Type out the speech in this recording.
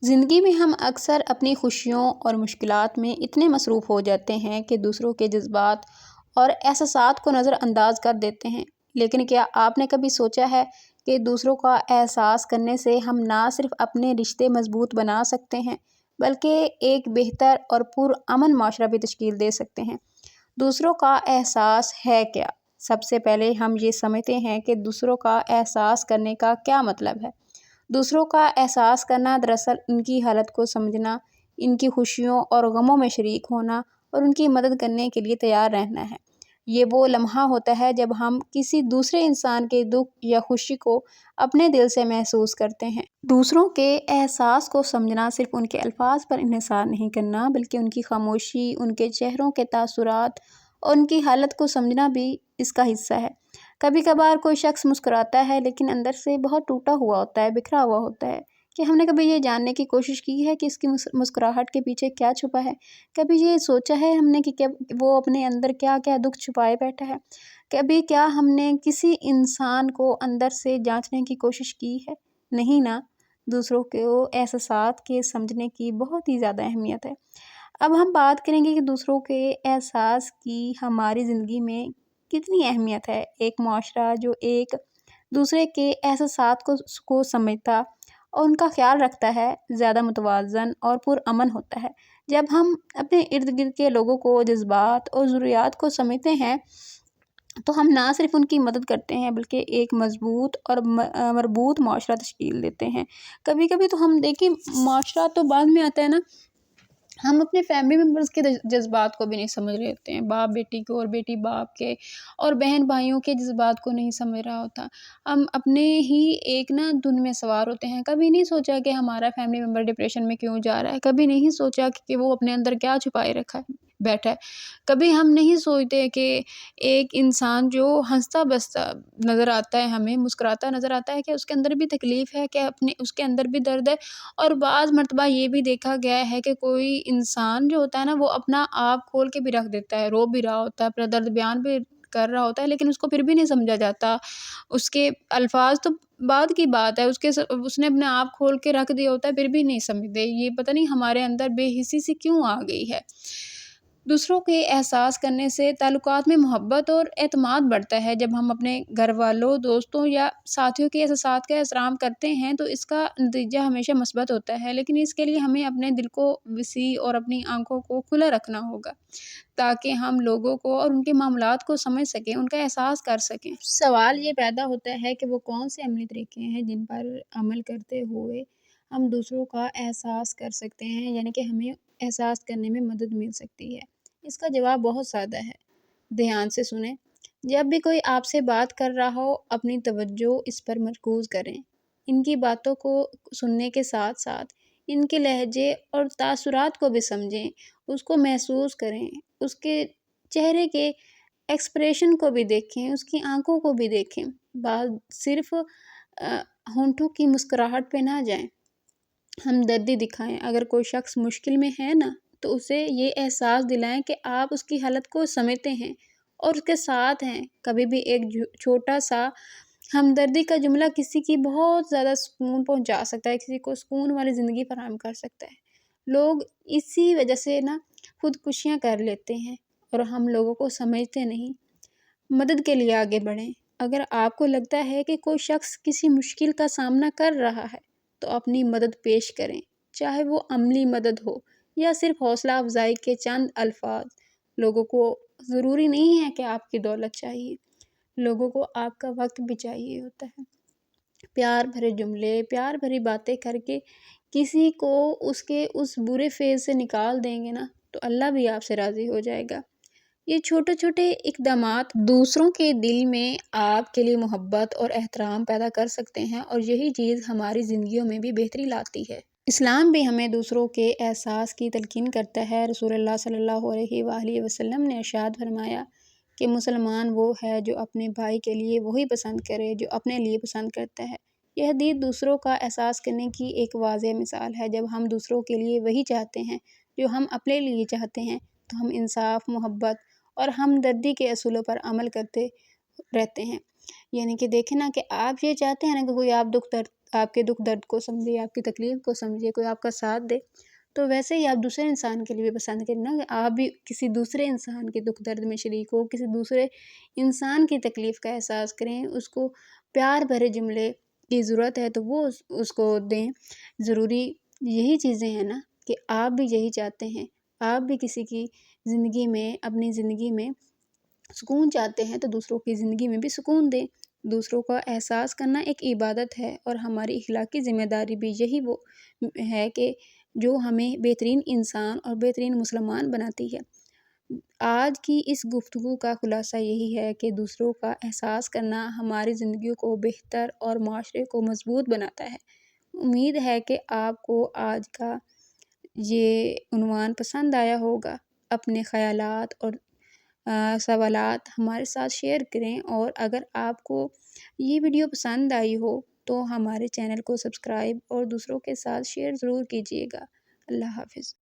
زندگی میں ہم اکثر اپنی خوشیوں اور مشکلات میں اتنے مصروف ہو جاتے ہیں کہ دوسروں کے جذبات اور احساسات کو نظر انداز کر دیتے ہیں۔ لیکن کیا آپ نے کبھی سوچا ہے کہ دوسروں کا احساس کرنے سے ہم نہ صرف اپنے رشتے مضبوط بنا سکتے ہیں بلکہ ایک بہتر اور پرامن معاشرہ بھی تشکیل دے سکتے ہیں؟ دوسروں کا احساس ہے کیا؟ سب سے پہلے ہم یہ سمجھتے ہیں کہ دوسروں کا احساس کرنے کا کیا مطلب ہے۔ دوسروں کا احساس کرنا دراصل ان کی حالت کو سمجھنا، ان کی خوشیوں اور غموں میں شریک ہونا اور ان کی مدد کرنے کے لیے تیار رہنا ہے۔ یہ وہ لمحہ ہوتا ہے جب ہم کسی دوسرے انسان کے دکھ یا خوشی کو اپنے دل سے محسوس کرتے ہیں۔ دوسروں کے احساس کو سمجھنا صرف ان کے الفاظ پر انحصار نہیں کرنا بلکہ ان کی خاموشی، ان کے چہروں کے تاثرات اور ان کی حالت کو سمجھنا بھی اس کا حصہ ہے۔ کبھی کبھار کوئی شخص مسکراتا ہے لیکن اندر سے بہت ٹوٹا ہوا ہوتا ہے، بکھرا ہوا ہوتا ہے۔ کہ ہم نے کبھی یہ جاننے کی کوشش کی ہے کہ اس کی مسکراہٹ کے پیچھے کیا چھپا ہے؟ کبھی یہ سوچا ہے ہم نے کہ وہ اپنے اندر کیا کیا دکھ چھپائے بیٹھا ہے؟ کبھی کیا ہم نے کسی انسان کو اندر سے جانچنے کی کوشش کی ہے؟ نہیں نا۔ دوسروں کے احساسات کے سمجھنے کی بہت ہی زیادہ اہمیت ہے۔ اب ہم بات کریں گے کہ دوسروں کے احساس کی ہماری زندگی میں کتنی اہمیت ہے۔ ایک معاشرہ جو ایک دوسرے کے احساسات کو سمجھتا اور ان کا خیال رکھتا ہے زیادہ متوازن اور پرامن ہوتا ہے۔ جب ہم اپنے ارد گرد کے لوگوں کو جذبات اور ضروریات کو سمجھتے ہیں تو ہم نہ صرف ان کی مدد کرتے ہیں بلکہ ایک مضبوط اور مربوط معاشرہ تشکیل دیتے ہیں۔ کبھی کبھی تو ہم دیکھیں معاشرہ تو بعد میں آتا ہے نا، ہم اپنے فیملی ممبرز کے جذبات کو بھی نہیں سمجھ رہے ہوتے ہیں، باپ بیٹی کو اور بیٹی باپ کے اور بہن بھائیوں کے جذبات کو نہیں سمجھ رہا ہوتا۔ ہم اپنے ہی ایک نا دھن میں سوار ہوتے ہیں۔ کبھی نہیں سوچا کہ ہمارا فیملی ممبر ڈپریشن میں کیوں جا رہا ہے، کبھی نہیں سوچا کہ وہ اپنے اندر کیا چھپائے بیٹھا ہے۔ کبھی ہم نہیں سوچتے کہ ایک انسان جو ہنستا بستا نظر آتا ہے، ہمیں مسکراتا نظر آتا ہے، کہ اس کے اندر بھی تکلیف ہے، کہ اس کے اندر بھی درد ہے۔ اور بعض مرتبہ یہ بھی دیکھا گیا ہے کہ کوئی انسان جو ہوتا ہے نا وہ اپنا آپ کھول کے بھی رکھ دیتا ہے، رو بھی رہا ہوتا ہے، اپنا درد بیان بھی کر رہا ہوتا ہے، لیکن اس کو پھر بھی نہیں سمجھا جاتا۔ اس کے الفاظ تو بعد کی بات ہے، اس نے اپنے آپ کھول کے رکھ دیا ہوتا ہے، پھر بھی نہیں سمجھتے۔ یہ پتہ نہیں ہمارے اندر بے حسی سی کیوں آ گئی ہے۔ دوسروں کے احساس کرنے سے تعلقات میں محبت اور اعتماد بڑھتا ہے۔ جب ہم اپنے گھر والوں، دوستوں یا ساتھیوں کے احساسات کا احترام کرتے ہیں تو اس کا نتیجہ ہمیشہ مثبت ہوتا ہے، لیکن اس کے لیے ہمیں اپنے دل کو وسیع اور اپنی آنکھوں کو کھلا رکھنا ہوگا تاکہ ہم لوگوں کو اور ان کے معاملات کو سمجھ سکیں، ان کا احساس کر سکیں۔ سوال یہ پیدا ہوتا ہے کہ وہ کون سے عملی طریقے ہیں جن پر عمل کرتے ہوئے ہم دوسروں کا احساس کر سکتے ہیں، یعنی کہ ہمیں احساس کرنے میں مدد مل سکتی ہے۔ اس کا جواب بہت سادہ ہے۔ دھیان سے سنیں۔ جب بھی کوئی آپ سے بات کر رہا ہو اپنی توجہ اس پر مرکوز کریں۔ ان کی باتوں کو سننے کے ساتھ ساتھ ان کے لہجے اور تاثرات کو بھی سمجھیں، اس کو محسوس کریں، اس کے چہرے کے ایکسپریشن کو بھی دیکھیں، اس کی آنکھوں کو بھی دیکھیں۔ بات صرف ہونٹوں کی مسکراہٹ پہ نہ جائیں، ہمدردی دکھائیں۔ اگر کوئی شخص مشکل میں ہے نا تو اسے یہ احساس دلائیں کہ آپ اس کی حالت کو سمجھتے ہیں اور اس کے ساتھ ہیں۔ کبھی بھی ایک چھوٹا سا ہمدردی کا جملہ کسی کی بہت زیادہ سکون پہنچا سکتا ہے، کسی کو سکون والی زندگی فراہم کر سکتا ہے۔ لوگ اسی وجہ سے نا خودکشیاں کر لیتے ہیں اور ہم لوگوں کو سمجھتے نہیں۔ مدد کے لیے آگے بڑھیں۔ اگر آپ کو لگتا ہے کہ کوئی شخص کسی مشکل کا سامنا کر رہا ہے تو اپنی مدد پیش کریں، چاہے وہ عملی مدد ہو یا صرف حوصلہ افزائی کے چند الفاظ۔ لوگوں کو ضروری نہیں ہے کہ آپ کی دولت چاہیے، لوگوں کو آپ کا وقت بھی چاہیے ہوتا ہے۔ پیار بھرے جملے، پیار بھری باتیں کر کے کسی کو اس کے اس برے فیز سے نکال دیں گے نا تو اللہ بھی آپ سے راضی ہو جائے گا۔ یہ چھوٹے چھوٹے اقدامات دوسروں کے دل میں آپ کے لیے محبت اور احترام پیدا کر سکتے ہیں اور یہی چیز ہماری زندگیوں میں بھی بہتری لاتی ہے۔ اسلام بھی ہمیں دوسروں کے احساس کی تلقین کرتا ہے۔ رسول اللہ صلی اللہ علیہ وآلہ وسلم نے ارشاد فرمایا کہ مسلمان وہ ہے جو اپنے بھائی کے لیے وہی پسند کرے جو اپنے لیے پسند کرتا ہے۔ یہ حدیث دوسروں کا احساس کرنے کی ایک واضح مثال ہے۔ جب ہم دوسروں کے لیے وہی چاہتے ہیں جو ہم اپنے لیے چاہتے ہیں تو ہم انصاف، محبت اور ہمدردی کے اصولوں پر عمل کرتے رہتے ہیں۔ یعنی کہ دیکھیں نا کہ آپ یہ چاہتے ہیں نا کہ کوئی آپ دکھ آپ کے دکھ درد کو سمجھے، آپ کی تکلیف کو سمجھے، کوئی آپ کا ساتھ دے، تو ویسے ہی آپ دوسرے انسان کے لیے بھی پسند کریں نا، کہ آپ بھی کسی دوسرے انسان کے دکھ درد میں شریک ہو، کسی دوسرے انسان کی تکلیف کا احساس کریں، اس کو پیار بھرے جملے کی ضرورت ہے تو وہ اس کو دیں۔ ضروری یہی چیزیں ہیں نا کہ آپ بھی یہی چاہتے ہیں، آپ بھی کسی کی زندگی میں، اپنی زندگی میں سکون چاہتے ہیں تو دوسروں کی زندگی میں بھی سکون دیں۔ دوسروں کا احساس کرنا ایک عبادت ہے، اور ہماری اخلاقی ذمہ داری بھی یہی وہ ہے کہ جو ہمیں بہترین انسان اور بہترین مسلمان بناتی ہے۔ آج کی اس گفتگو کا خلاصہ یہی ہے کہ دوسروں کا احساس کرنا ہماری زندگیوں کو بہتر اور معاشرے کو مضبوط بناتا ہے۔ امید ہے کہ آپ کو آج کا یہ عنوان پسند آیا ہوگا۔ اپنے خیالات اور سوالات ہمارے ساتھ شیئر کریں، اور اگر آپ کو یہ ویڈیو پسند آئی ہو تو ہمارے چینل کو سبسکرائب اور دوسروں کے ساتھ شیئر ضرور کیجیے گا۔ اللہ حافظ۔